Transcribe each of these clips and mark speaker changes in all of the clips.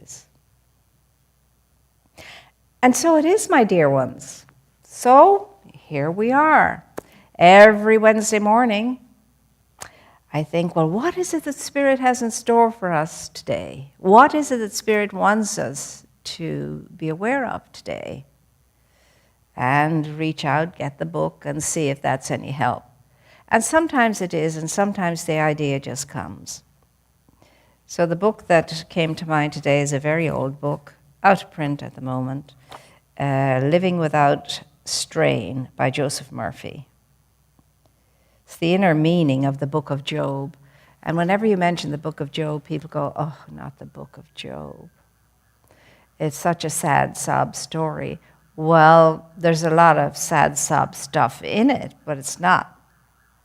Speaker 1: is. And so it is, my dear ones. So here we are. Every Wednesday morning, I think, well, what is it that Spirit has in store for us today? What is it that Spirit wants us to be aware of today? And reach out, get the book, and see if that's any help. And sometimes it is, and sometimes the idea just comes. So the book that came to mind today is a very old book, out of print at the moment, Living Without Strain by Joseph Murphy. It's the inner meaning of the book of Job. And whenever you mention the book of Job, people go, oh, not the book of Job. It's such a sad, sob story. Well, there's a lot of sad, sob stuff in it, but it's not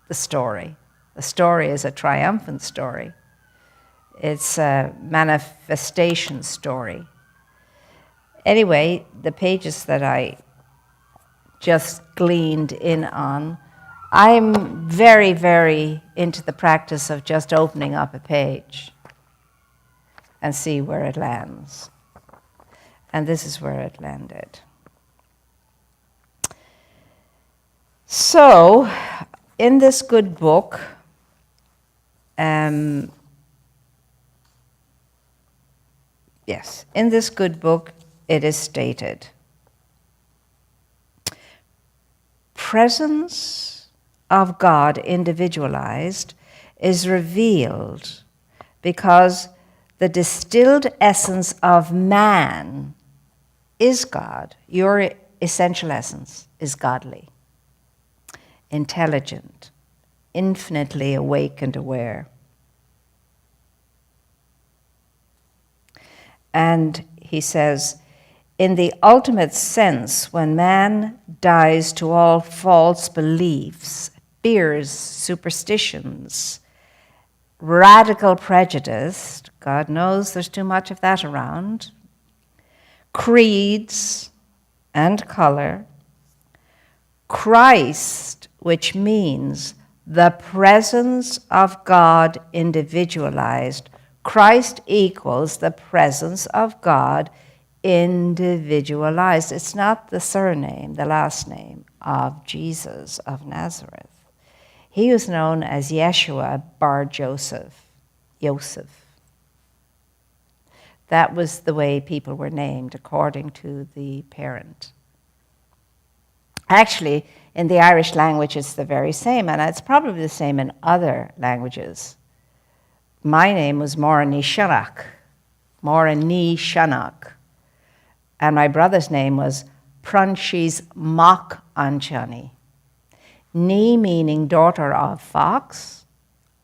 Speaker 1: the story. The story is a triumphant story. It's a manifestation story. Anyway, the pages that I just gleaned in on, I'm very, very into the practice of just opening up a page and see where it lands. And this is where it landed. So, in this good book, in this good book, it is stated, presence of God individualized is revealed because the distilled essence of man is God. Your essential essence is godly, intelligent, infinitely awake and aware. And he says, in the ultimate sense, when man dies to all false beliefs, fears, superstitions, radical prejudice, God knows there's too much of that around, creeds and color, Christ, which means the presence of God individualized, Christ equals the presence of God individualized. It's not the surname, the last name of Jesus of Nazareth. He was known as Yeshua bar Joseph, Yosef. That was the way people were named according to the parent. Actually, in the Irish language, it's the very same, and it's probably the same in other languages. My name was Moira Shanach, and my brother's name was Prunchis Mock Anchani. Ni meaning daughter of Fox,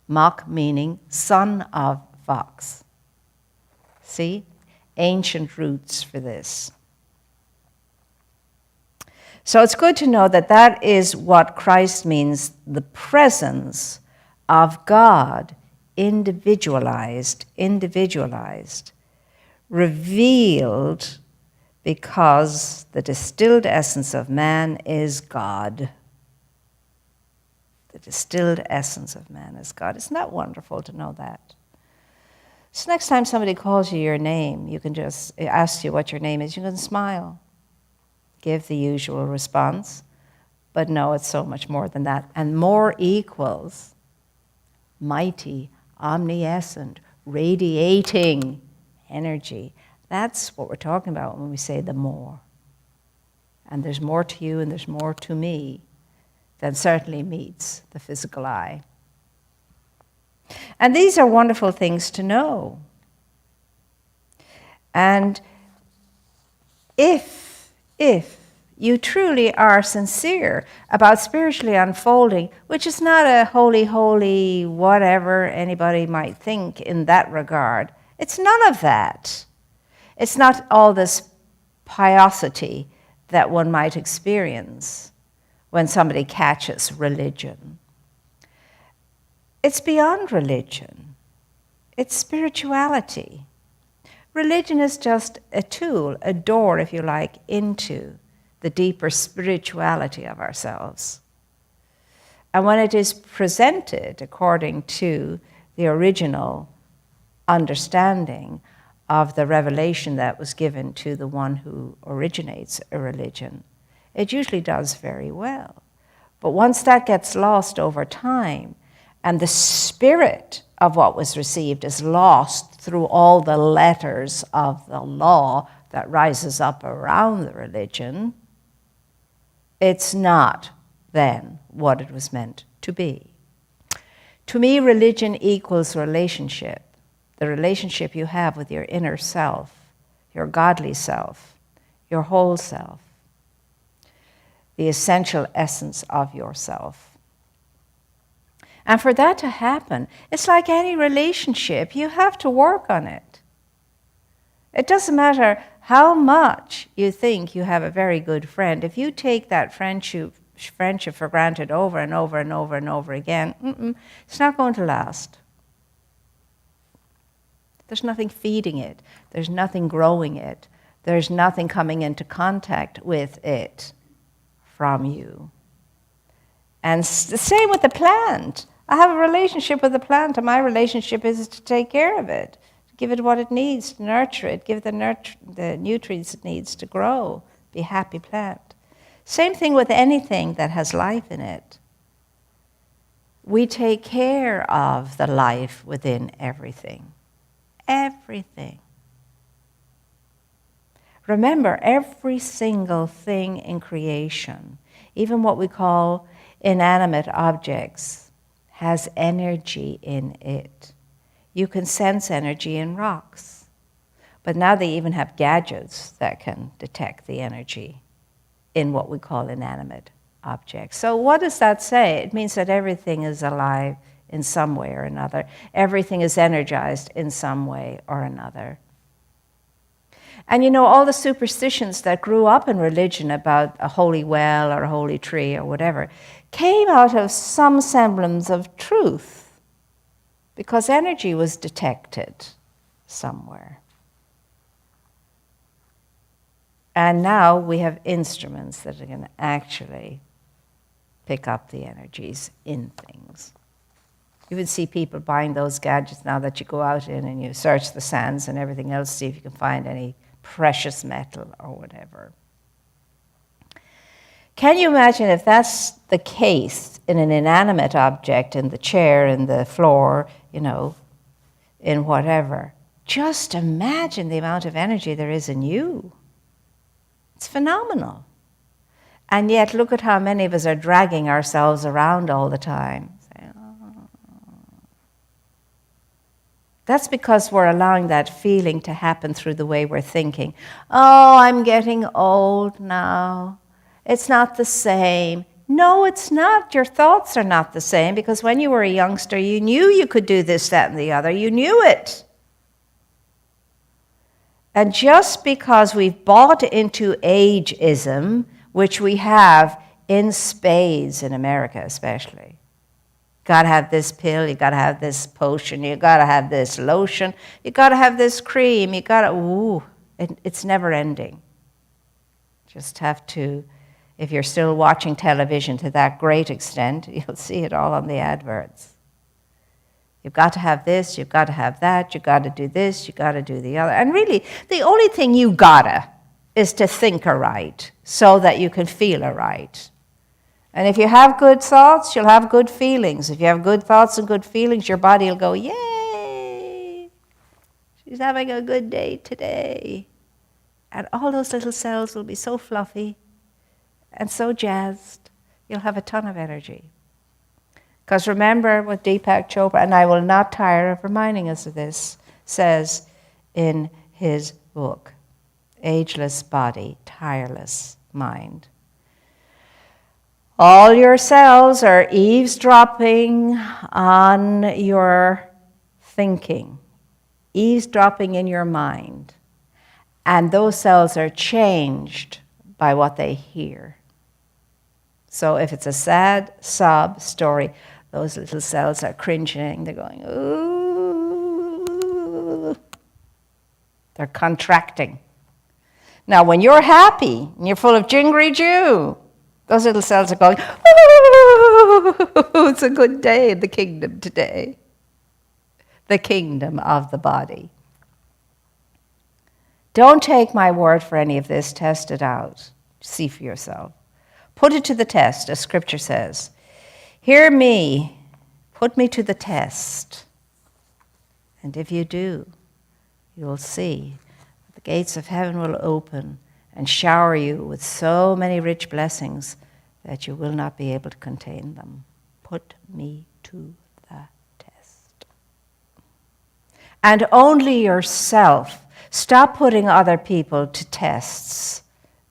Speaker 1: Mock meaning son of Fox. See? Ancient roots for this. So it's good to know that that is what Christ means, the presence of God, individualized, revealed because the distilled essence of man is God. The distilled essence of man is God. Isn't that wonderful to know that? So next time somebody calls you your name, you can just ask you what your name is, you can smile. Give the usual response, but no, it's so much more than that. And more equals mighty, omniscient, radiating energy. That's what we're talking about when we say the more. And there's more to you and there's more to me than certainly meets the physical eye. And these are wonderful things to know. And if you truly are sincere about spiritually unfolding, which is not a holy, whatever anybody might think in that regard, it's none of that. It's not all this piosity that one might experience when somebody catches religion. It's beyond religion. It's spirituality. Religion is just a tool, a door, if you like, into the deeper spirituality of ourselves. And when it is presented according to the original understanding of the revelation that was given to the one who originates a religion, it usually does very well. But once that gets lost over time, and the spirit of what was received is lost through all the letters of the law that rises up around the religion, it's not then what it was meant to be. To me, religion equals relationship. The relationship you have with your inner self, your godly self, your whole self, the essential essence of yourself. And for that to happen, it's like any relationship, you have to work on it. It doesn't matter how much you think you have a very good friend. If you take that friendship for granted over and over and over and over again, it's not going to last. There's nothing feeding it. There's nothing growing it. There's nothing coming into contact with it from you. And the same with the plant. I have a relationship with the plant, and my relationship is to take care of it, to give it what it needs, to nurture it, give the nutrients it needs to grow, be a happy plant. Same thing with anything that has life in it. We take care of the life within everything. Everything. Remember, every single thing in creation, even what we call inanimate objects, has energy in it. You can sense energy in rocks. But now they even have gadgets that can detect the energy in what we call inanimate objects. So what does that say? It means that everything is alive in some way or another. Everything is energized in some way or another. And you know, all the superstitions that grew up in religion about a holy well or a holy tree or whatever came out of some semblance of truth because energy was detected somewhere. And now we have instruments that are going to actually pick up the energies in things. You would see people buying those gadgets now that you go out in and you search the sands and everything else, see if you can find any precious metal or whatever. Can you imagine if that's the case in an inanimate object, in the chair, in the floor, you know, in whatever? Just imagine the amount of energy there is in you. It's phenomenal. And yet look at how many of us are dragging ourselves around all the time. That's because we're allowing that feeling to happen through the way we're thinking. Oh, I'm getting old now. It's not the same. No, it's not. Your thoughts are not the same because when you were a youngster, you knew you could do this, that, and the other. You knew it. And just because we've bought into ageism, which we have in spades in America especially, got to have this pill, you got to have this potion, you got to have this lotion, you got to have this cream, you got to, it's never ending. Just have to, if you're still watching television to that great extent, you'll see it all on the adverts. You've got to have this, you've got to have that, you've got to do this, you've got to do the other. And really, the only thing you gotta is to think aright so that you can feel aright. And if you have good thoughts, you'll have good feelings. If you have good thoughts and good feelings, your body will go, yay, she's having a good day today. And all those little cells will be so fluffy and so jazzed. You'll have a ton of energy. Because remember what Deepak Chopra, and I will not tire of reminding us of this, says in his book, Ageless Body, Tireless Mind. All your cells are eavesdropping on your thinking, eavesdropping in your mind. And those cells are changed by what they hear. So if it's a sad sob story, those little cells are cringing, they're going, ooh. They're contracting. Now when you're happy and you're full of jingly Jew, those little cells are going, ooh, it's a good day in the kingdom today. The kingdom of the body. Don't take my word for any of this. Test it out. See for yourself. Put it to the test, as Scripture says. Hear me. Put me to the test. And if you do, you will see the gates of heaven will open and shower you with so many rich blessings that you will not be able to contain them. Put me to the test. And only yourself. Stop putting other people to tests.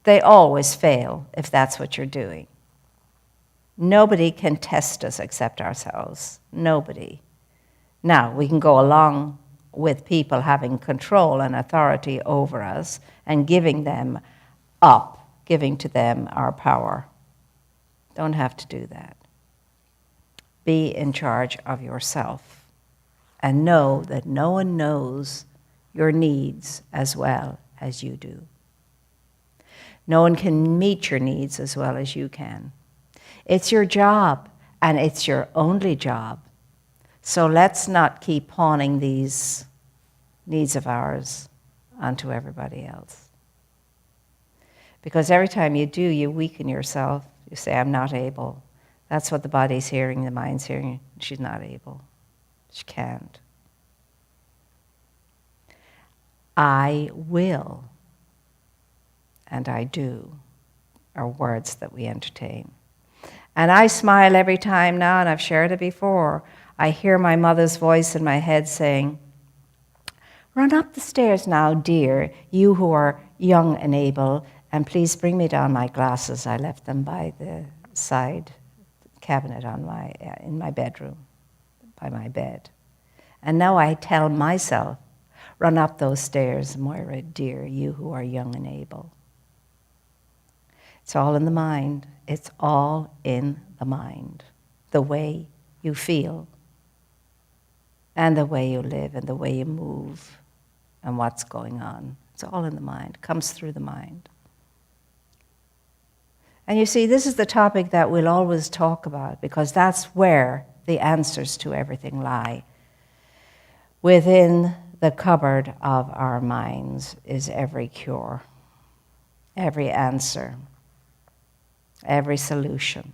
Speaker 1: They always fail if that's what you're doing. Nobody can test us except ourselves. Nobody. Now, we can go along with people having control and authority over us and giving them up, giving to them our power. Don't have to do that. Be in charge of yourself and know that no one knows your needs as well as you do. No one can meet your needs as well as you can. It's your job, and it's your only job. So let's not keep pawning these needs of ours onto everybody else. Because every time you do, you weaken yourself. You say, I'm not able. That's what the body's hearing, the mind's hearing. She's not able. She can't. I will, and I do, are words that we entertain. And I smile every time now, and I've shared it before. I hear my mother's voice in my head saying, run up the stairs now, dear, you who are young and able, and please bring me down my glasses. I left them by the side cabinet in my bedroom, by my bed. And now I tell myself, run up those stairs, Moira, dear, you who are young and able. It's all in the mind. It's all in the mind. The way you feel, and the way you live, and the way you move, and what's going on. It's all in the mind. It comes through the mind. And you see, this is the topic that we'll always talk about, because that's where the answers to everything lie. Within the cupboard of our minds is every cure, every answer, every solution.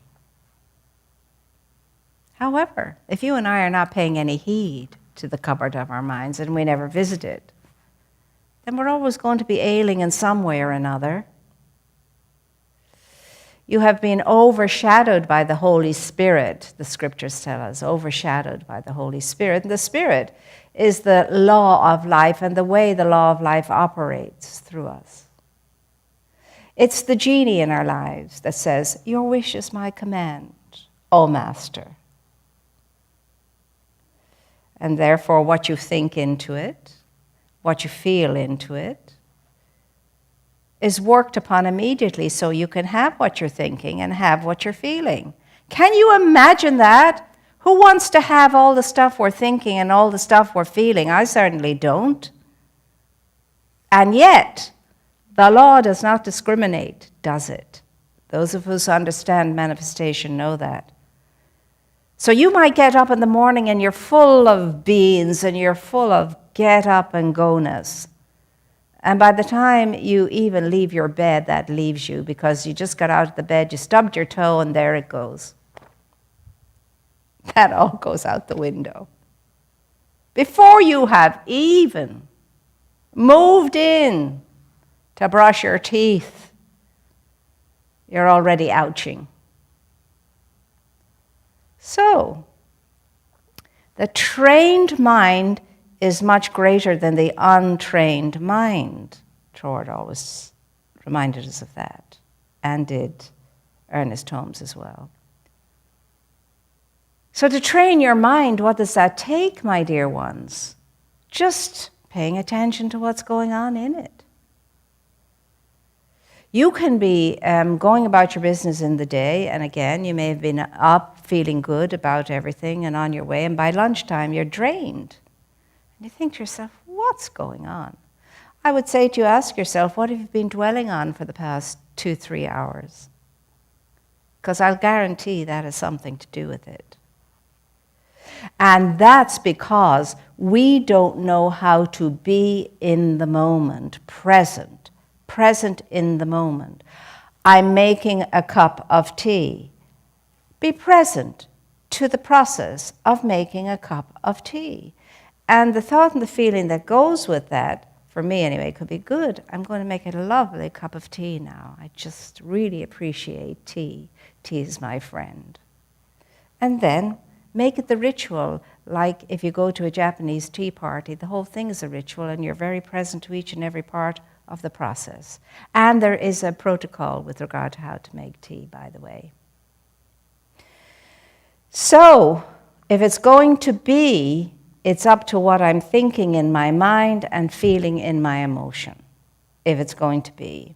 Speaker 1: However, if you and I are not paying any heed to the cupboard of our minds and we never visit it, then we're always going to be ailing in some way or another. You have been overshadowed by the Holy Spirit, the scriptures tell us, overshadowed by the Holy Spirit. And the Spirit is the law of life and the way the law of life operates through us. It's the genie in our lives that says, your wish is my command, O Master. And therefore, what you think into it, what you feel into it, is worked upon immediately so you can have what you're thinking and have what you're feeling. Can you imagine that? Who wants to have all the stuff we're thinking and all the stuff we're feeling? I certainly don't. And yet, the law does not discriminate, does it? Those of us who understand manifestation know that. So you might get up in the morning and you're full of beans and you're full of get up and go-ness. And by the time you even leave your bed, that leaves you because you just got out of the bed, you stubbed your toe, and there it goes. That all goes out the window. Before you have even moved in to brush your teeth, you're already ouching. So, the trained mind is much greater than the untrained mind. Trord always reminded us of that, and did Ernest Holmes as well. So to train your mind, what does that take, my dear ones? Just paying attention to what's going on in it. You can be going about your business in the day, and again, you may have been up feeling good about everything and on your way, and by lunchtime you're drained. And you think to yourself, what's going on? I would say to you, ask yourself, what have you been dwelling on for the past 2-3 hours? Because I'll guarantee that has something to do with it. And that's because we don't know how to be in the moment, present in the moment. I'm making a cup of tea. Be present to the process of making a cup of tea. And the thought and the feeling that goes with that, for me anyway, could be good. I'm going to make it a lovely cup of tea now. I just really appreciate tea. Tea is my friend. And then make it the ritual, like if you go to a Japanese tea party, the whole thing is a ritual and you're very present to each and every part of the process. And there is a protocol with regard to how to make tea, by the way. So, if it's going to be, it's up to what I'm thinking in my mind and feeling in my emotion, if it's going to be.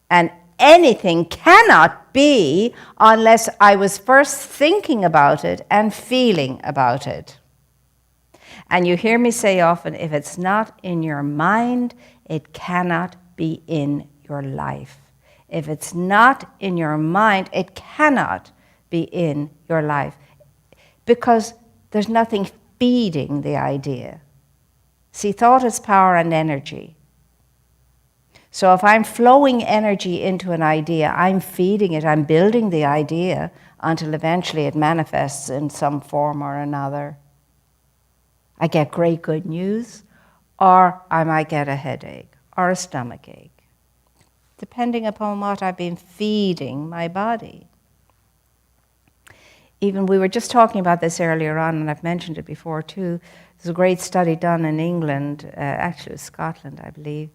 Speaker 1: And anything cannot be unless I was first thinking about it and feeling about it. And you hear me say often, if it's not in your mind, it cannot be in your life. If it's not in your mind, it cannot be in your life. Because there's nothing feeding the idea. See, thought is power and energy. So if I'm flowing energy into an idea, I'm feeding it, I'm building the idea until eventually it manifests in some form or another. I get great good news, or I might get a headache or a stomach ache, depending upon what I've been feeding my body. Even we were just talking about this earlier on, and I've mentioned it before too. There's a great study done in England, actually it was Scotland, I believe,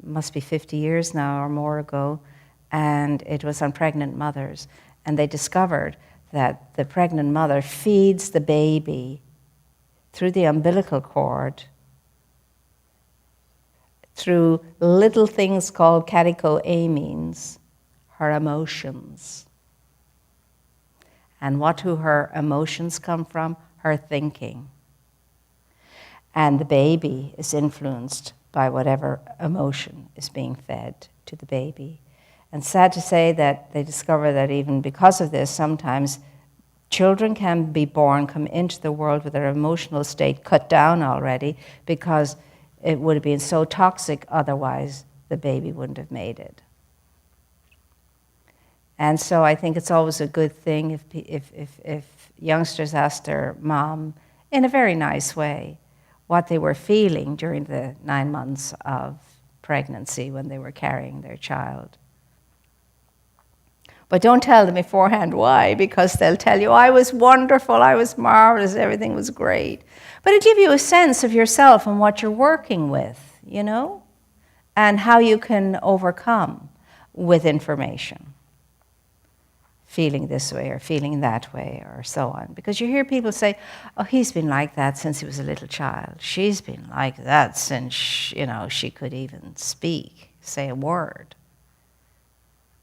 Speaker 1: must be 50 years now or more ago, and it was on pregnant mothers. And they discovered that the pregnant mother feeds the baby through the umbilical cord, through little things called catecholamines, her emotions. And what do her emotions come from? Her thinking. And the baby is influenced by whatever emotion is being fed to the baby. And sad to say that they discover that even because of this, sometimes children can be born, come into the world with their emotional state cut down already because it would have been so toxic otherwise the baby wouldn't have made it. And so I think it's always a good thing if youngsters ask their mom, in a very nice way, what they were feeling during the 9 months of pregnancy when they were carrying their child. But don't tell them beforehand why, because they'll tell you, I was wonderful, I was marvelous, everything was great. But it'll give you a sense of yourself and what you're working with, you know, and how you can overcome with information. Feeling this way or feeling that way or so on. Because you hear people say, oh, he's been like that since he was a little child. She's been like that since, she could even speak, say a word.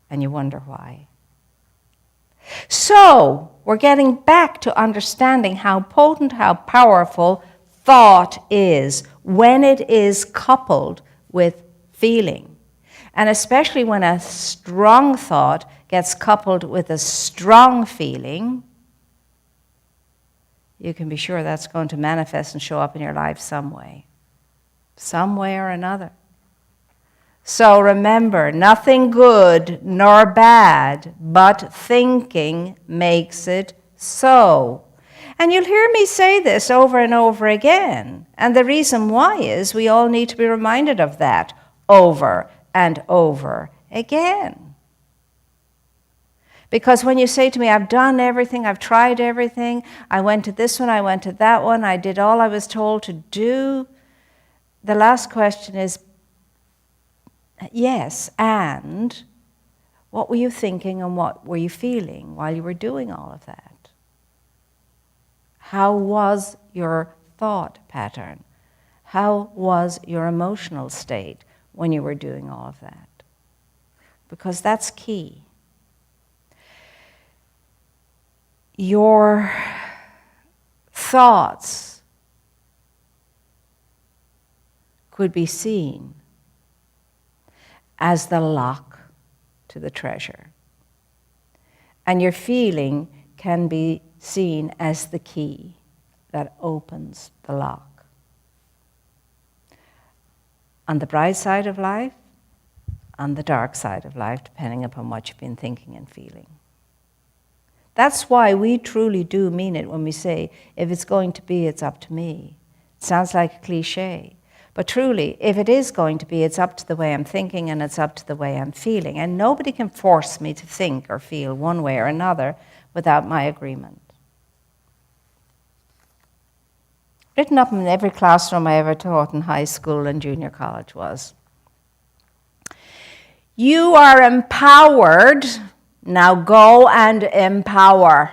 Speaker 1: And you wonder why. So, we're getting back to understanding how potent, how powerful thought is when it is coupled with feeling. And especially when a strong thought gets coupled with a strong feeling, you can be sure that's going to manifest and show up in your life some way or another. So remember, nothing good nor bad, but thinking makes it so. And you'll hear me say this over and over again. And the reason why is we all need to be reminded of that over and over again. Because when you say to me, I've done everything, I've tried everything, I went to this one, I went to that one, I did all I was told to do, the last question is, yes, and what were you thinking and what were you feeling while you were doing all of that? How was your thought pattern? How was your emotional state when you were doing all of that? Because that's key. Your thoughts could be seen as the lock to the treasure. And your feeling can be seen as the key that opens the lock. On the bright side of life, on the dark side of life, depending upon what you've been thinking and feeling. That's why we truly do mean it when we say, if it's going to be, it's up to me. It sounds like a cliche, but truly, if it is going to be, it's up to the way I'm thinking and it's up to the way I'm feeling. And nobody can force me to think or feel one way or another without my agreement. Written up in every classroom I ever taught in high school and junior college was, you are empowered, now go and empower.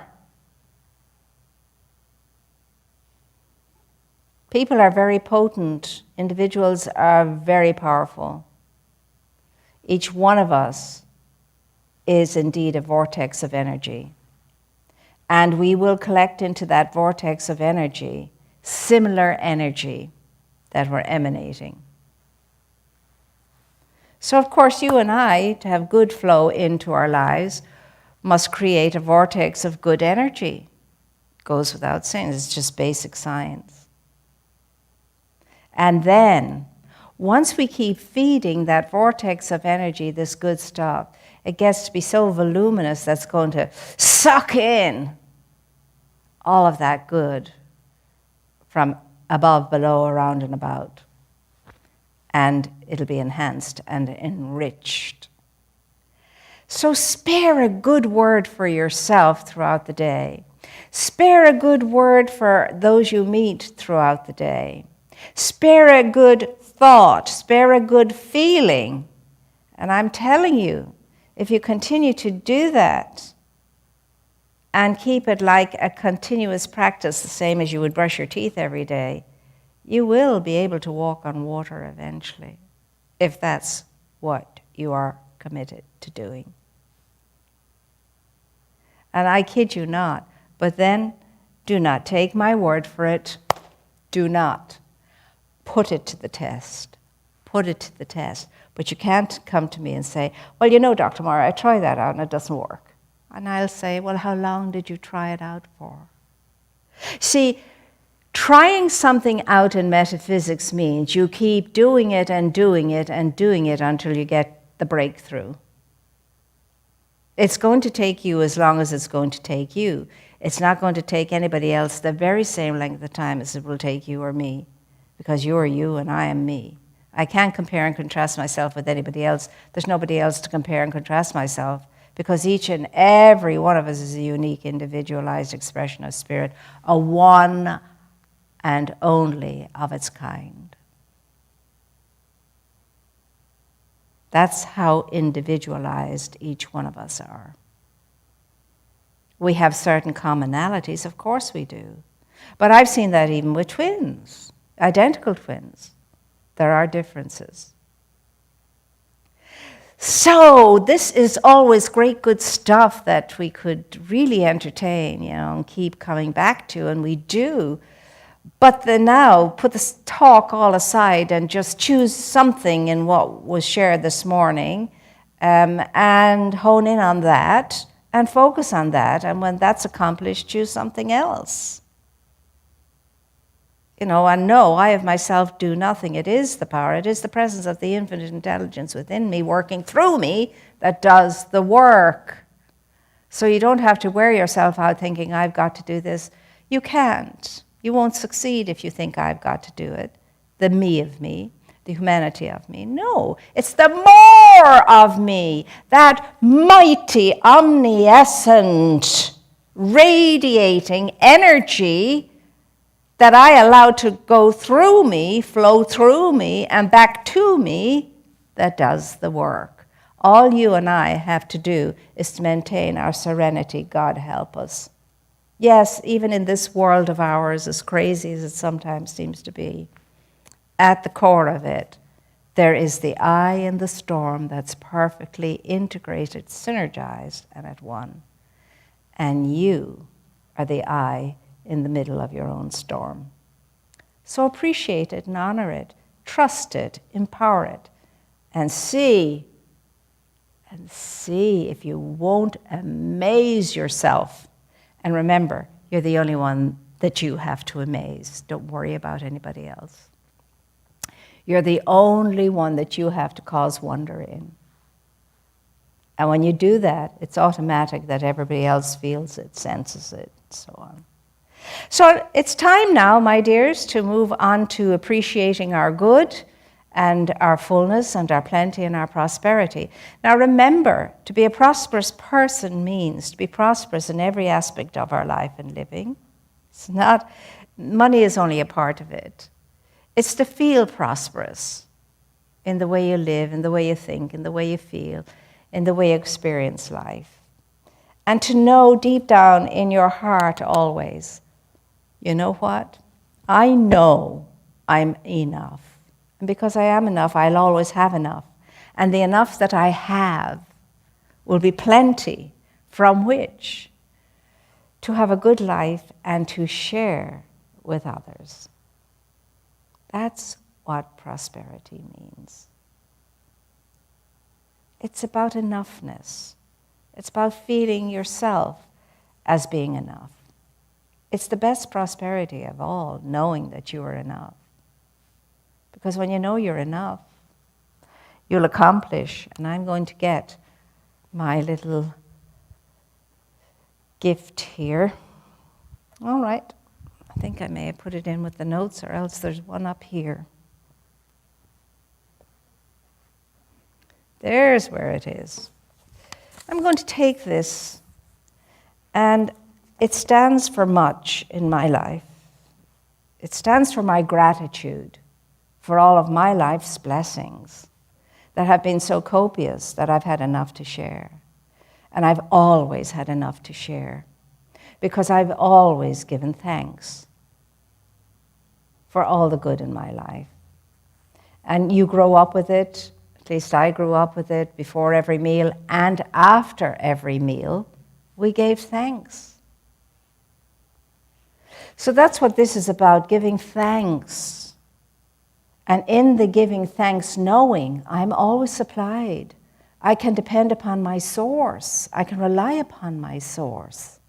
Speaker 1: People are very potent. Individuals are very powerful. Each one of us is indeed a vortex of energy. And we will collect into that vortex of energy similar energy that we're emanating. So, of course, you and I, to have good flow into our lives, must create a vortex of good energy. It goes without saying, it's just basic science. And then, once we keep feeding that vortex of energy, this good stuff, it gets to be so voluminous that's going to suck in all of that good from above, below, around, and about. And it'll be enhanced and enriched. So spare a good word for yourself throughout the day. Spare a good word for those you meet throughout the day. Spare a good thought. Spare a good feeling. And I'm telling you, if you continue to do that and keep it like a continuous practice, the same as you would brush your teeth every day, you will be able to walk on water eventually, if that's what you are committed to doing. And I kid you not, but then do not take my word for it. Do not. Put it to the test. Put it to the test. But you can't come to me and say, well, you know, Dr. Moira, I tried that out and it doesn't work. And I'll say, well, how long did you try it out for? See, trying something out in metaphysics means you keep doing it and doing it and doing it until you get the breakthrough. It's going to take you as long as it's going to take you. It's not going to take anybody else the very same length of time as it will take you or me, because you are you and I am me. I can't compare and contrast myself with anybody else. There's nobody else to compare and contrast myself, because each and every one of us is a unique, individualized expression of spirit, a one and only of its kind. That's how individualized each one of us are. We have certain commonalities, of course we do. But I've seen that even with twins, identical twins. There are differences. So this is always great, good stuff that we could really entertain, and keep coming back to, and we do. But then now, put this talk all aside and just choose something in what was shared this morning and hone in on that and focus on that. And when that's accomplished, choose something else. And no, I of myself do nothing. It is the power, it is the presence of the infinite intelligence within me, working through me, that does the work. So you don't have to wear yourself out thinking, I've got to do this. You can't. You won't succeed if you think I've got to do it. The me of me, the humanity of me. No, it's the more of me, that mighty, omniscient, radiating energy that I allow to go through me, flow through me, and back to me, that does the work. All you and I have to do is to maintain our serenity. God help us. Yes, even in this world of ours, as crazy as it sometimes seems to be, at the core of it, there is the I in the storm that's perfectly integrated, synergized, and at one. And you are the I in the middle of your own storm. So appreciate it and honor it, trust it, empower it, and see if you won't amaze yourself. And remember, You're the only one that you have to amaze. Don't worry about anybody else. You're the only one that you have to cause wonder in. And when you do that, it's automatic that everybody else feels it, senses it, so on. So it's time now, my dears, to move on to appreciating our good and our fullness and our plenty and our prosperity. Now remember, to be a prosperous person means to be prosperous in every aspect of our life and living. It's not, money is only a part of it. It's to feel prosperous in the way you live, in the way you think, in the way you feel, in the way you experience life. And to know deep down in your heart always, you know what? I know I'm enough. And because I am enough, I'll always have enough. And the enough that I have will be plenty from which to have a good life and to share with others. That's what prosperity means. It's about enoughness. It's about feeling yourself as being enough. It's the best prosperity of all, knowing that you are enough. Because when you know you're enough, you'll accomplish. And I'm going to get my little gift here. All right. I think I may have put it in with the notes, or else there's one up here. There's where it is. I'm going to take this, and it stands for much in my life. It stands for my gratitude for all of my life's blessings that have been so copious that I've had enough to share. And I've always had enough to share because I've always given thanks for all the good in my life. And you grow up with it, at least I grew up with it, before every meal and after every meal, we gave thanks. So that's what this is about, giving thanks. And in the giving thanks, knowing I'm always supplied. I can depend upon my source. I can rely upon my source.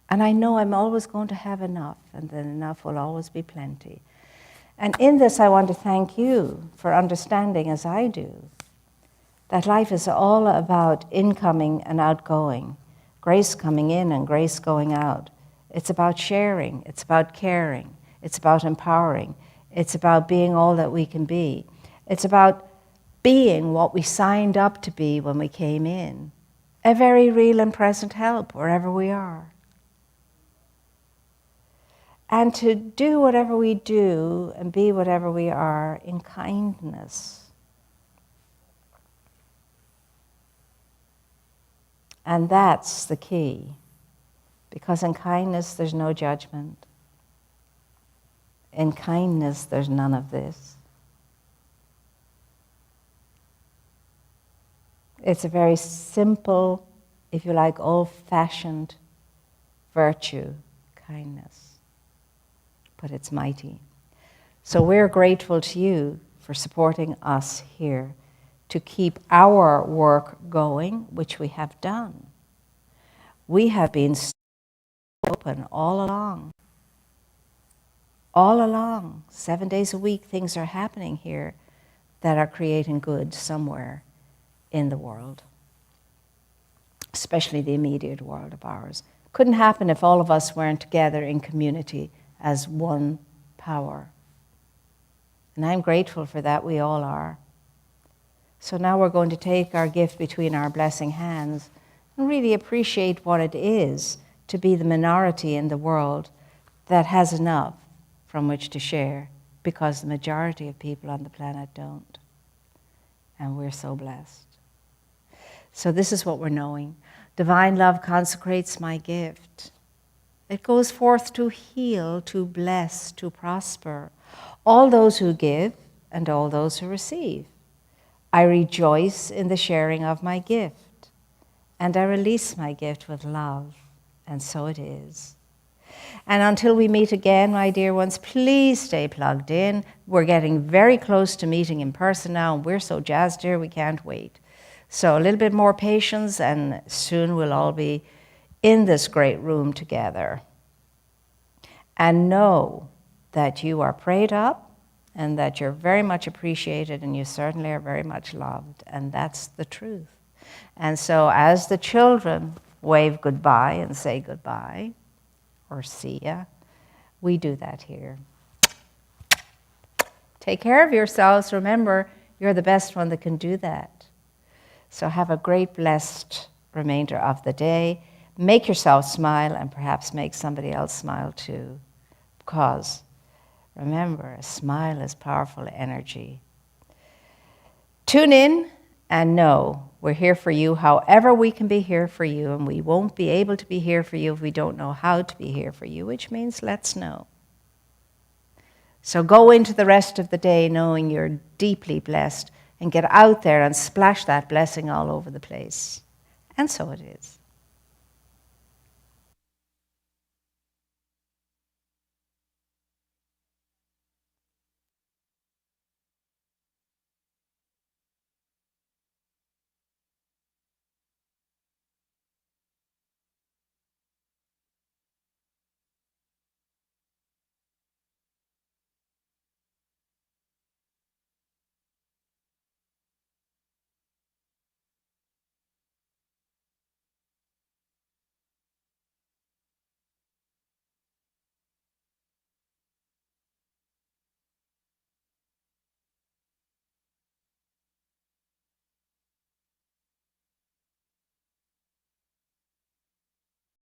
Speaker 1: And I know I'm always going to have enough, and then enough will always be plenty. And in this, I want to thank you for understanding, as I do, that life is all about incoming and outgoing, grace coming in and grace going out. It's about sharing. It's about caring. It's about empowering. It's about being all that we can be. It's about being what we signed up to be when we came in. A very real and present help wherever we are. And to do whatever we do and be whatever we are in kindness. And that's the key. Because in kindness, there's no judgment. In kindness, there's none of this. It's a very simple, if you like, old-fashioned virtue, kindness. But it's mighty. So we're grateful to you for supporting us here to keep our work going, which we have done. We have been open all along. All along, 7 days a week, things are happening here that are creating good somewhere in the world, especially the immediate world of ours. Couldn't happen if all of us weren't together in community as one power. And I'm grateful for that, we all are. So now we're going to take our gift between our blessing hands and really appreciate what it is to be the minority in the world that has enough from which to share, because the majority of people on the planet don't. And we're so blessed. So this is what we're knowing. Divine love consecrates my gift. It goes forth to heal, to bless, to prosper all those who give and all those who receive. I rejoice in the sharing of my gift, and I release my gift with love, and so it is. And until we meet again, my dear ones, please stay plugged in. We're getting very close to meeting in person now, and we're so jazzed here we can't wait. So a little bit more patience, and soon we'll all be in this great room together. and know that you are prayed up and that you're very much appreciated and you certainly are very much loved. And that's the truth. And so as the children wave goodbye and say goodbye or see ya, we do that here. Take care of yourselves. Remember, you're the best one that can do that. So have a great, blessed remainder of the day. Make yourself smile and perhaps make somebody else smile too. Because remember, a smile is powerful energy. Tune in and know we're here for you however we can be here for you, and we won't be able to be here for you if we don't know how to be here for you, which means let's know. So go into the rest of the day knowing you're deeply blessed and get out there and splash that blessing all over the place. And so it is.